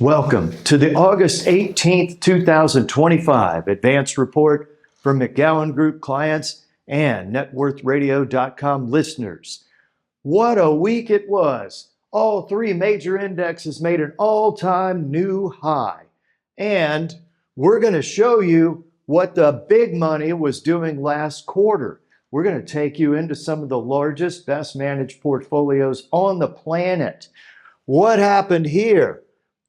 Welcome to the August 18th, 2025 advanced report for McGowanGroup clients and networthradio.com listeners. What a week it was. All three major indexes made an all-time new high. And we're going to show you what the big money was doing last quarter. We're going to take you into some of the largest, best managed portfolios on the planet. What happened here?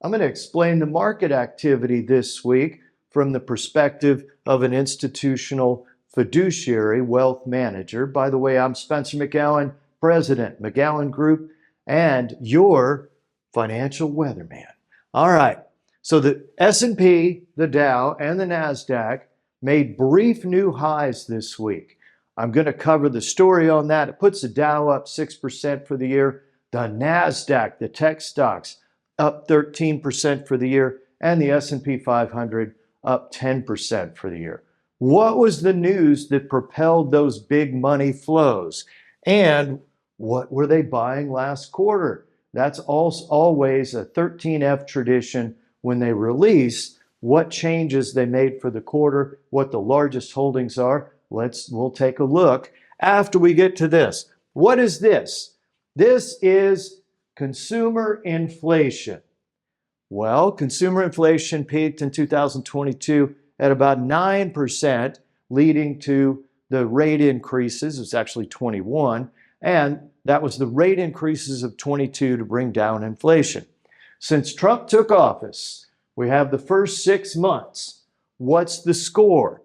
I'm going to explain the market activity this week from the perspective of an institutional fiduciary wealth manager. By the way, I'm Spencer McGowan, President, McGowanGroup, and your financial weatherman. All right, so the S&P, the Dow, and the NASDAQ made brief new highs this week. I'm going to cover the story on that. It puts the Dow up 6% for the year. The NASDAQ, the tech stocks, up 13% for the year, and the S&P 500 up 10% for the year. What was the news that propelled those big money flows? And what were they buying last quarter? That's always a 13F tradition when they release what changes they made for the quarter, what the largest holdings are. We'll take a look after we get to this. What is this? This is consumer inflation. Well, consumer inflation peaked in 2022 at about 9%, leading to the rate increases. It's actually 21, and that was the rate increases of 22 to bring down inflation. Since Trump took office, we have the first 6 months. What's the score?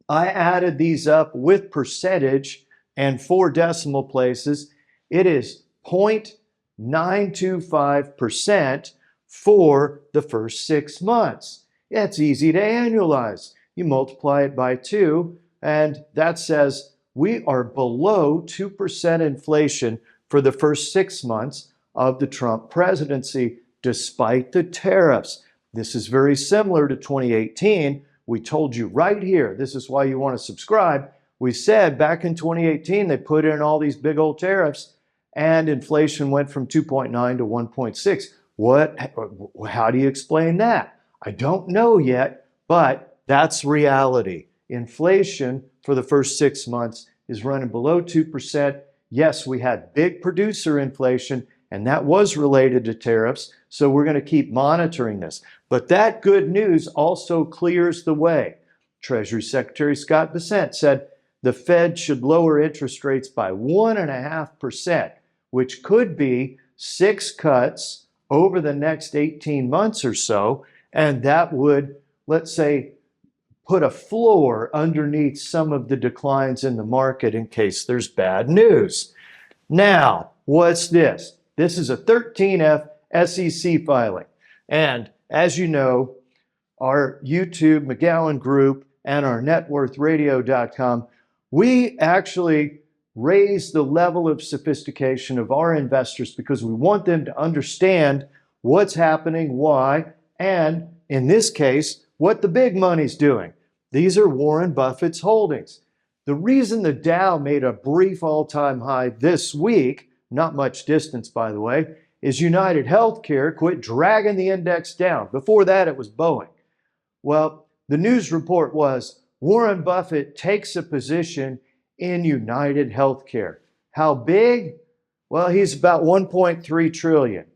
I added these up with percentage and 4 decimal places. It is 0.925% for the first 6 months. It's easy to annualize. You multiply it by 2, and that says we are below 2% inflation for the first 6 months of the Trump presidency, despite the tariffs. This is very similar to 2018. We told you right here, this is why you want to subscribe. We said back in 2018, they put in all these big old tariffs, and inflation went from 2.9 to 1.6. How do you explain that? I don't know yet, but that's reality. Inflation for the first 6 months is running below 2%. Yes, we had big producer inflation, and that was related to tariffs, so we're going to keep monitoring this. But that good news also clears the way. Treasury Secretary Scott Bessent said the Fed should lower interest rates by 1.5%. which could be 6 cuts over the next 18 months or so. And that would, let's say, put a floor underneath some of the declines in the market in case there's bad news. Now, what's this? This is a 13F SEC filing. And as you know, our YouTube, McGowanGroup, and our networthradio.com, we actually raise the level of sophistication of our investors because we want them to understand what's happening, why, and in this case, what the big money's doing. These are Warren Buffett's holdings. The reason the Dow made a brief all-time high this week, not much distance by the way, is United Healthcare quit dragging the index down. Before that, it was Boeing. Well, the news report was Warren Buffett takes a position in United Healthcare. How big? Well, he's about 1.3 trillion,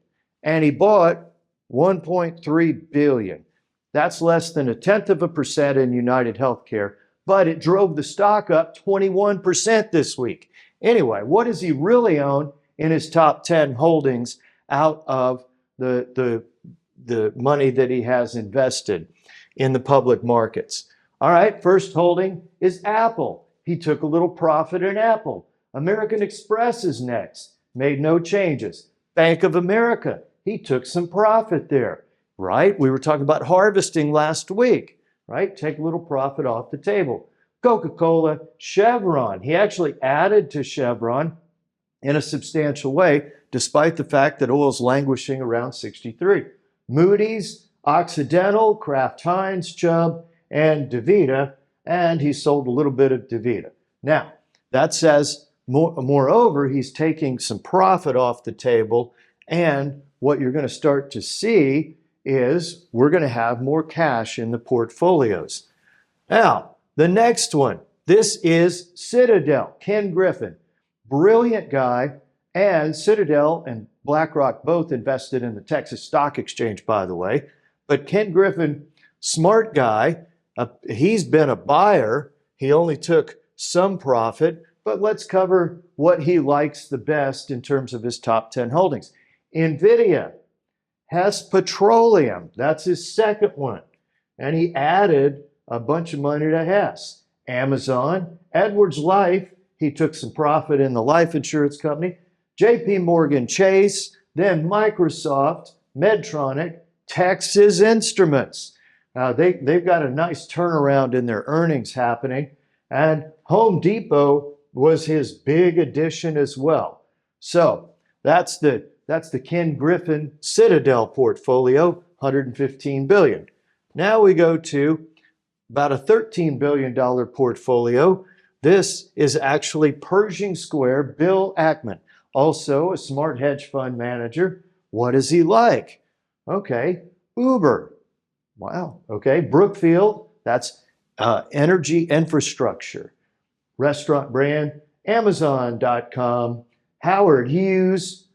and he bought 1.3 billion. That's less than 0.1% in United Healthcare, but it drove the stock up 21% this week. Anyway, what does he really own in his top 10 holdings out of the money that he has invested in the public markets? All right, first holding is Apple. He took a little profit in Apple. American Express is next. Made no changes. Bank of America, he took some profit there, right? We were talking about harvesting last week, right? Take a little profit off the table. Coca-Cola, Chevron, he actually added to Chevron in a substantial way, despite the fact that oil's languishing around 63. Moody's, Occidental, Kraft Heinz, Chubb, and DaVita, and he sold a little bit of DaVita. Now, that says, moreover, he's taking some profit off the table, and what you're going to start to see is we're going to have more cash in the portfolios. Now, the next one, this is Citadel, Ken Griffin, brilliant guy, and Citadel and BlackRock both invested in the Texas Stock Exchange, by the way. But Ken Griffin, smart guy, he's been a buyer. He only took some profit, but let's cover what he likes the best in terms of his top 10 holdings. NVIDIA, Hess Petroleum, that's his second one. And he added a bunch of money to Hess. Amazon, Edwards Life, he took some profit in the life insurance company. JP Morgan Chase, then Microsoft, Medtronic, Texas Instruments. They've got a nice turnaround in their earnings happening. And Home Depot was his big addition as well. So that's the Ken Griffin Citadel portfolio, 115 billion. Now we go to about a $13 billion portfolio. This is actually Pershing Square, Bill Ackman, also a smart hedge fund manager. What is he like? Okay, Uber. Wow, okay, Brookfield, that's energy infrastructure. Restaurant brand, Amazon.com, Howard Hughes,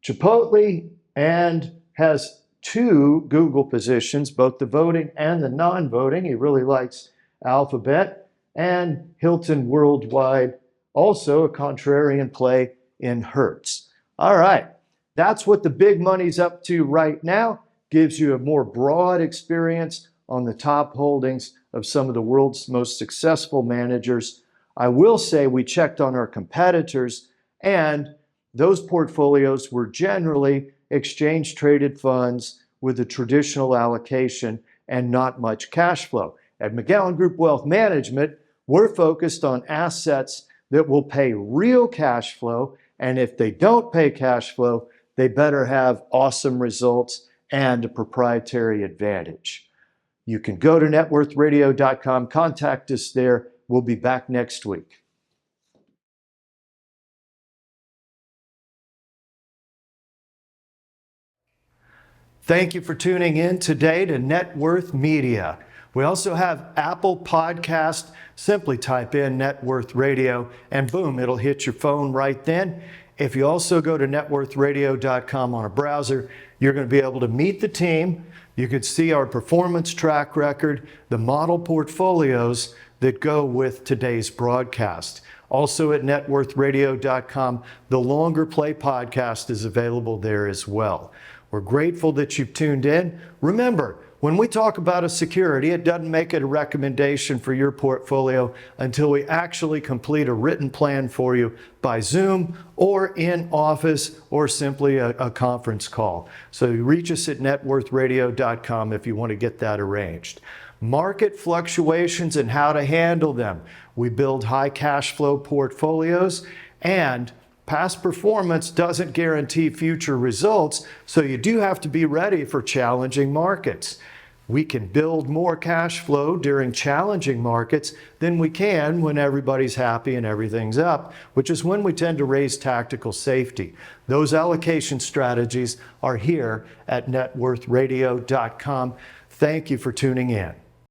Chipotle, and has 2 Google positions, both the voting and the non-voting. He really likes Alphabet, and Hilton Worldwide, also a contrarian play in Hertz. All right, that's what the big money's up to right now. Gives you a more broad experience on the top holdings of some of the world's most successful managers. I will say we checked on our competitors, and those portfolios were generally exchange-traded funds with a traditional allocation and not much cash flow. At McGowanGroup Wealth Management, we're focused on assets that will pay real cash flow, and if they don't pay cash flow, they better have awesome results and a proprietary advantage. You can go to networthradio.com, contact us there. We'll be back next week. Thank you for tuning in today to Net Worth Media. We also have Apple Podcast. Simply type in Net Worth Radio and boom, it'll hit your phone right then. If you also go to networthradio.com on a browser, you're going to be able to meet the team. You can see our performance track record, the model portfolios that go with today's broadcast. Also at networthradio.com, the longer play podcast is available there as well. We're grateful that you've tuned in. Remember, when we talk about a security, it doesn't make it a recommendation for your portfolio until we actually complete a written plan for you by Zoom or in office or simply a conference call. So you reach us at networthradio.com if you want to get that arranged. Market fluctuations and how to handle them. We build high cash flow portfolios, and past performance doesn't guarantee future results, so you do have to be ready for challenging markets. We can build more cash flow during challenging markets than we can when everybody's happy and everything's up, which is when we tend to raise tactical safety. Those allocation strategies are here at networthradio.com. Thank you for tuning in.